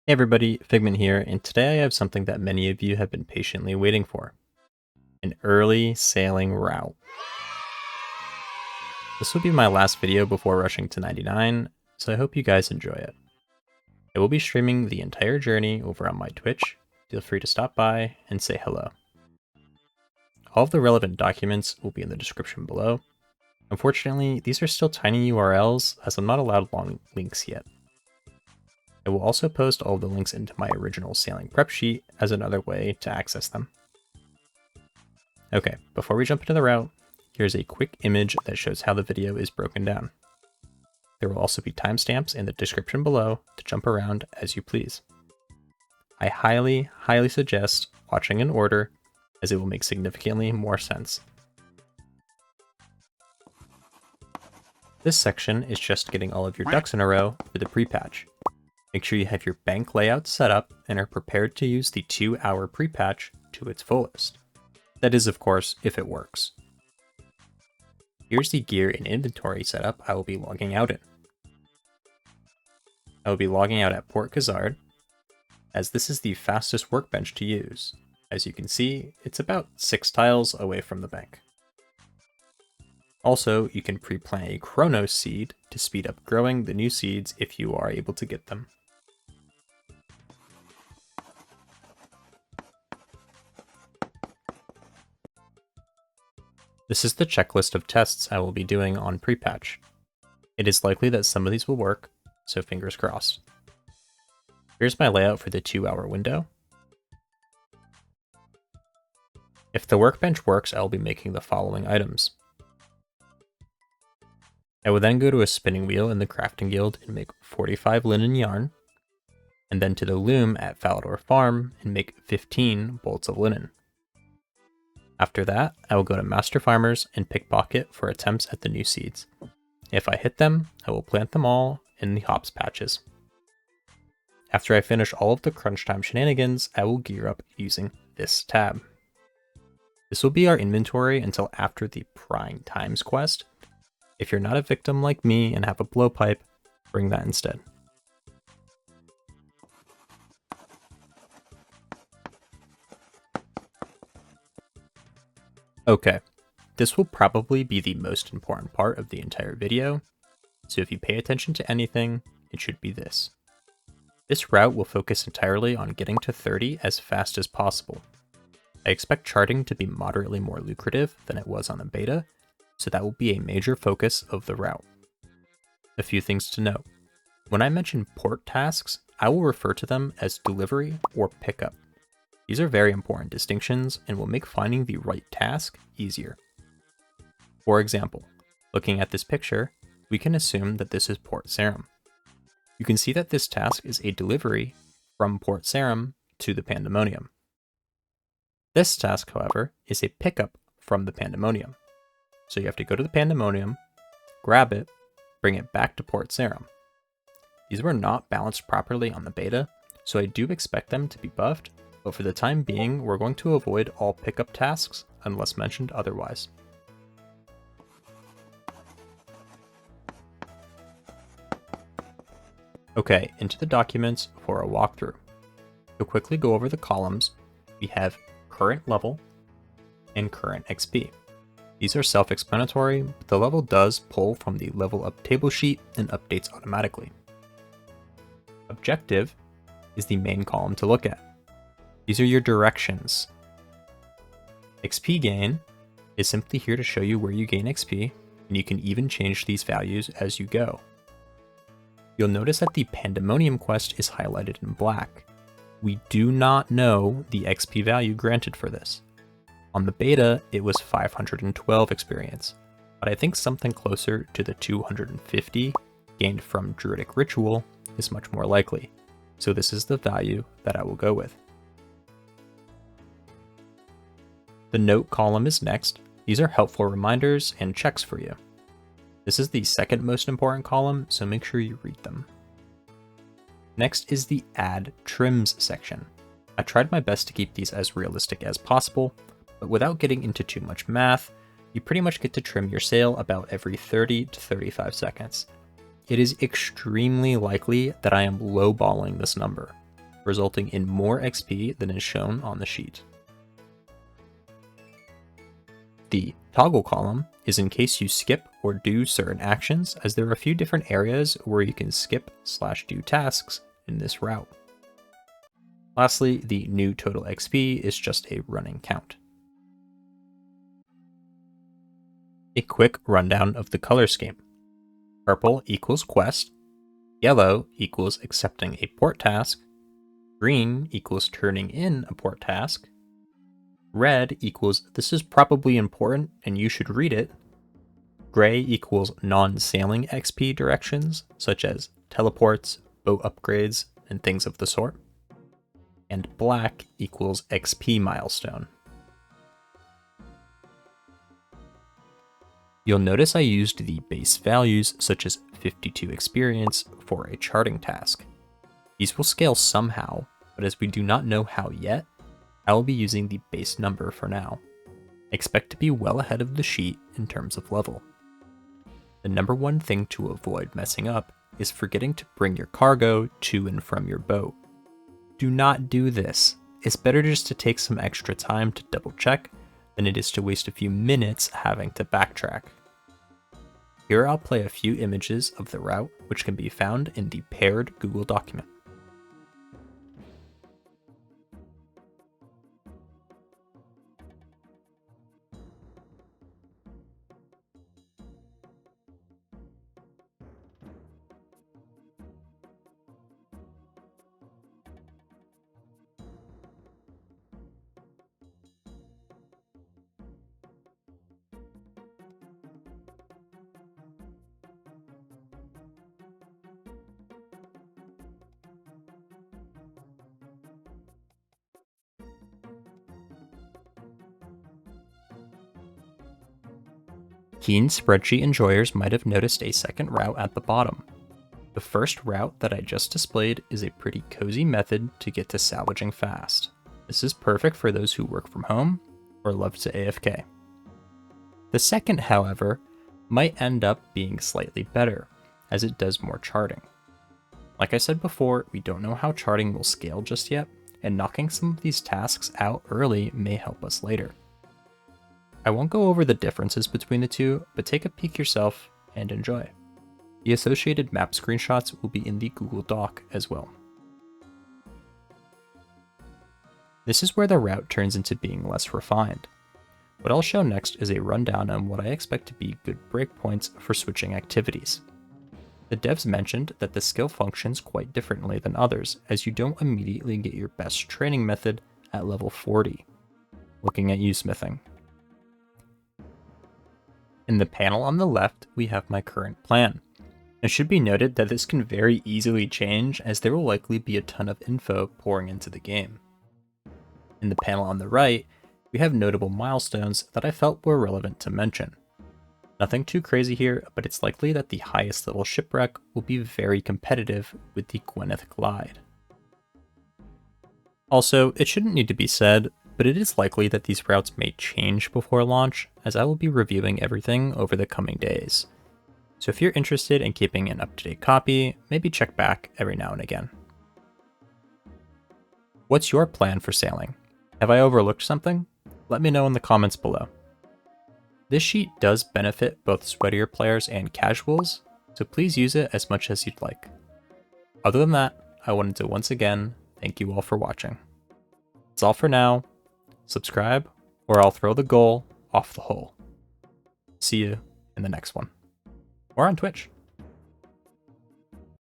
Hey everybody, Figment here, and today I have something that many of you have been patiently waiting for. An early sailing route. This will be my last video before rushing to 99, so I hope you guys enjoy it. I will be streaming the entire journey over on my Twitch. Feel free to stop by and say hello. All of the relevant documents will be in the description below. Unfortunately, these are still tiny URLs as I'm not allowed long links yet. I will also post all of the links into my original sailing prep sheet as another way to access them. Okay, before we jump into the route, here's a quick image that shows how the video is broken down. There will also be timestamps in the description below to jump around as you please. I highly suggest watching in order as it will make significantly more sense. This section is just getting all of your ducks in a row for the pre-patch. Make sure you have your bank layout set up and are prepared to use the 2-hour pre-patch to its fullest. That is, of course, if it works. Here's the gear and inventory setup I will be logging out in. I will be logging out at Port Khazard, as this is the fastest workbench to use. As you can see, it's about 6 tiles away from the bank. Also, you can pre-plant a Chronos seed to speed up growing the new seeds if you are able to get them. This is the checklist of tests I will be doing on pre-patch. It is likely that some of these will work, so fingers crossed. Here's my layout for the 2-hour window. If the workbench works, I will be making the following items. I will then go to a spinning wheel in the crafting guild and make 45 linen yarn, and then to the loom at Falador Farm and make 15 bolts of linen. After that, I will go to Master Farmers and pickpocket for attempts at the new seeds. If I hit them, I will plant them all in the hops patches. After I finish all of the crunch time shenanigans, I will gear up using this tab. This will be our inventory until after the Prying Times quest. If you're not a victim like me and have a blowpipe, bring that instead. Okay, this will probably be the most important part of the entire video, so if you pay attention to anything, it should be this. This route will focus entirely on getting to 30 as fast as possible. I expect charting to be moderately more lucrative than it was on the beta, so that will be a major focus of the route. A few things to note. When I mention port tasks, I will refer to them as delivery or pickup. These are very important distinctions and will make finding the right task easier. For example, looking at this picture, we can assume that this is Port Sarim. You can see that this task is a delivery from Port Sarim to the Pandemonium. This task, however, is a pickup from the Pandemonium. So you have to go to the Pandemonium, grab it, bring it back to Port Sarim. These were not balanced properly on the beta, so I do expect them to be buffed, but for the time being, we're going to avoid all pickup tasks unless mentioned otherwise. Okay, into the documents for a walkthrough. To quickly go over the columns, we have current level and current XP. These are self-explanatory, but the level does pull from the level up table sheet and updates automatically. Objective is the main column to look at. These are your directions. XP gain is simply here to show you where you gain XP, and you can even change these values as you go. You'll notice that the Pandemonium quest is highlighted in black. We do not know the XP value granted for this. On the beta, it was 512 experience, but I think something closer to the 250 gained from Druidic Ritual is much more likely, so this is the value that I will go with. The note column is next. These are helpful reminders and checks for you. This is the second most important column, so make sure you read them. Next is the add trims section. I tried my best to keep these as realistic as possible, but without getting into too much math, you pretty much get to trim your sail about every 30 to 35 seconds. It is extremely likely that I am lowballing this number. resulting in more XP than is shown on the sheet. The toggle column is in case you skip or do certain actions, as there are a few different areas where you can skip/do tasks in this route. Lastly, the new total XP is just a running count. A quick rundown of the color scheme. Purple equals quest, yellow equals accepting a port task, green equals turning in a port task, red equals this is probably important and you should read it, gray equals non-sailing XP directions such as teleports, boat upgrades, and things of the sort, and black equals XP milestone. You'll notice I used the base values such as 52 experience for a charting task. These will scale somehow, but as we do not know how yet, I will be using the base number for now. Expect to be well ahead of the sheet in terms of level. The number one thing to avoid messing up is forgetting to bring your cargo to and from your boat. Do not do this. It's better just to take some extra time to double check than it is to waste a few minutes having to backtrack. Here I'll play a few images of the route, which can be found in the paired Google document. Keen spreadsheet enjoyers might have noticed a second route at the bottom. The first route that I just displayed is a pretty cozy method to get to salvaging fast. This is perfect for those who work from home or love to AFK. The second, however, might end up being slightly better, as it does more charting. Like I said before, we don't know how charting will scale just yet, and knocking some of these tasks out early may help us later. I won't go over the differences between the two, but take a peek yourself and enjoy. The associated map screenshots will be in the Google Doc as well. This is where the route turns into being less refined. What I'll show next is a rundown on what I expect to be good breakpoints for switching activities. The devs mentioned that the skill functions quite differently than others, as you don't immediately get your best training method at level 40. Looking at you, smithing. In the panel on the left, we have my current plan. It should be noted that this can very easily change, as there will likely be a ton of info pouring into the game. In the panel on the right, we have notable milestones that I felt were relevant to mention. Nothing too crazy here, but it's likely that the highest level shipwreck will be very competitive with the Gwyneth Glide. Also, it shouldn't need to be said, but it is likely that these routes may change before launch, as I will be reviewing everything over the coming days. So if you're interested in keeping an up-to-date copy, maybe check back every now and again. What's your plan for sailing? Have I overlooked something? Let me know in the comments below. This sheet does benefit both sweatier players and casuals, so please use it as much as you'd like. Other than that, I wanted to once again thank you all for watching. That's all for now. Subscribe, or I'll throw the goal off the hole. See you in the next one. Or on Twitch.